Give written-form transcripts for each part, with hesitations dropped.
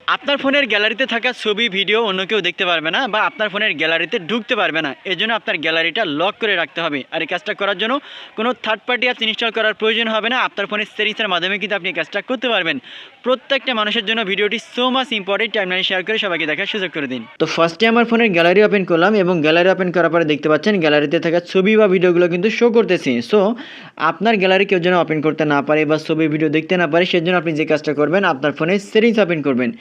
আপনার ফোনের গ্যালারিতে থাকা ছবি ভিডিও অন্য কেউ দেখতে পারবে না বা আপনার ফোনের গ্যালারিতে ঢুকতে পারবে না। এজন্য আপনার গ্যালারিটা লক করে রাখতে হবে। আর এই কাজটা করার জন্য কোনো থার্ড পার্টি অ্যাপস ইনস্টল করার প্রয়োজন হবে না। আপনার ফোনের সেটিংসের মাধ্যমে কিন্তু আপনি এই কাজটা করতে পারবেন। প্রত্যেকটা মানুষের জন্য ভিডিওটি সো মাচ ইম্পর্টেন্ট। টাইমলাইনে শেয়ার করে সবাইকে দেখার সুযোগ করে দিন। তো ফার্স্টে আমার ফোনের গ্যালারি ওপেন করলাম এবং গ্যালারি ওপেন করার পরে দেখতে পাচ্ছেন গ্যালারিতে থাকা ছবি বা ভিডিওগুলো কিন্তু শো করতেছে। সো আপনার গ্যালারি কেউ যেন ওপেন করতে না পারে বা ছবি ভিডিও দেখতে না পারে সেজন্য আপনি যে কাজটা করবেন, আপনার ফোনে সেটিংস ওপেন করবেন।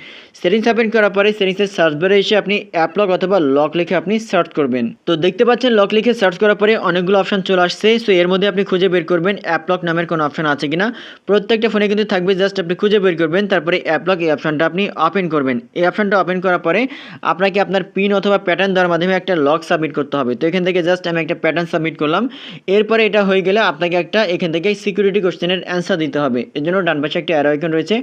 সেটিংস ওপেন করার পরে সেটিংসের সার্চ বারে এসে আপনি অ্যাপ লক অথবা লক লিখে আপনি সার্চ করবেন। তো দেখতে পাচ্ছেন লক লিখে সার্চ করার পরে অনেকগুলো অপশন চলে আসছে। সো এর মধ্যে আপনি খুঁজে বের করবেন অ্যাপ লক নামের কোনো অপশন আছে কিনা। প্রত্যেকটা ফোনে কিন্তু থাকবে, জাস্ট আপনি খুঁজে বের করবেন, তারপরে অ্যাপ লক এই অপশনটা আপনি ওপেন করবেন। এই অপশনটা ওপেন করার পরে আপনাকে আপনার পিন অথবা প্যাটার্ন দেওয়ার মাধ্যমে একটা লক সাবমিট করতে হবে। তো এখান থেকে জাস্ট আমি একটা প্যাটার্ন সাবমিট করলাম। এরপরে এটা হয়ে গেলে আপনাকে একটা এখান থেকে সিকিউরিটি কোশ্চেনের অ্যান্সার দিতে হবে। এর জন্য ডান পাশে একটা অ্যারো আইকন রয়েছে,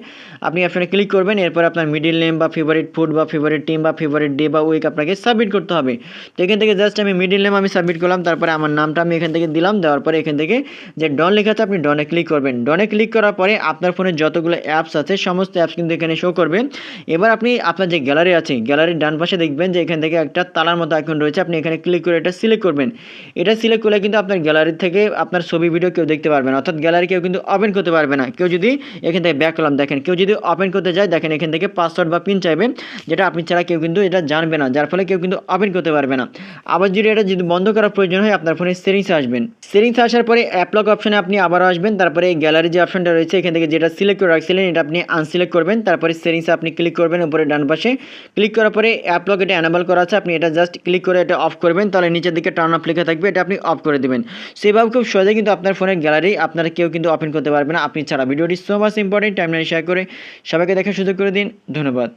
আপনি অপশনে ক্লিক করবেন। এরপর আপনার মিডিল নেম বা ফেভারিট ফুড বা ফেভারিট টিম বা ফেভারিট ডে বা উইক আপনাকে সাবমিট করতে হবে। তো এখান থেকে জাস্ট আমি মিডিল নেম আমি সাবমিট করলাম, তারপরে আমার নামটা আমি এখান থেকে দিলাম। দেওয়ার পরে এখান থেকে যে ডন লেখা আছে আপনি ডনে ক্লিক করবেন। ডনে ক্লিক করার পরে আপনার ফোনে যতগুলো অ্যাপস আছে সমস্ত অ্যাপস কিন্তু এখানে শো করবে। এবার আপনি আপনার যে গ্যালারি আছে গ্যালারির ডান পাশে দেখবেন যে এখান থেকে একটা তালার মতো আইকন রয়েছে, আপনি এখানে ক্লিক করে এটা সিলেক্ট করবেন। এটা সিলেক্ট করলে কিন্তু আপনার গ্যালারি থেকে আপনার ছবি ভিডিও কেউ দেখতে পারবে না, অর্থাৎ গ্যালারি কেউ কিন্তু ওপেন করতে পারবে না। কেউ যদি এখান থেকে ব্যাক করলাম, দেখেন কেউ যদি ওপেন করতে যায় দেখেন এখান থেকে পাসওয়ার্ড বা পিন চাইবে, যেটা আপনি ছাড়া কেউ কিন্তু এটা জানবে না, যার ফলে কেউ কিন্তু ওপেন করতে পারবে না। আবার যদি বন্ধ করার প্রয়োজন হয় আপনার ফোনে সেটিংসে আসবেন। সেটিংসে আসার পরে অ্যাপ লক অপশনে আপনি আবারও আসবেন, তারপরে গ্যালারি যে অপশনটা রয়েছে এখান থেকে যেটা সিলেক্ট করে রাখছিলেন এটা আপনি আনসিলেক্ট করবেন। তারপরে সেটিংসে আপনি ক্লিক করবেন উপরে ডান পাশে। ক্লিক করার পরে অ্যাপ লক এটা এনেবল করা আছে, আপনি এটা জাস্ট ক্লিক করে এটা অফ করবেন, তাহলে নিচের দিকে টার্ন অফ লেখা থাকবে, এটা আপনি অফ করে দেবেন। সেভাবে খুব সহজে কিন্তু আপনার ফোনের গ্যালারি আপনারা কেউ কিন্তু ওপেন করতে পারবে না আপনি ছাড়া। ভিডিওটি সো মাচ ইম্পর্টেন্ট, টাইমলাইনে শেয়ার করে সবাইকে দেখার সুযোগ করে দিন। ধন্যবাদ।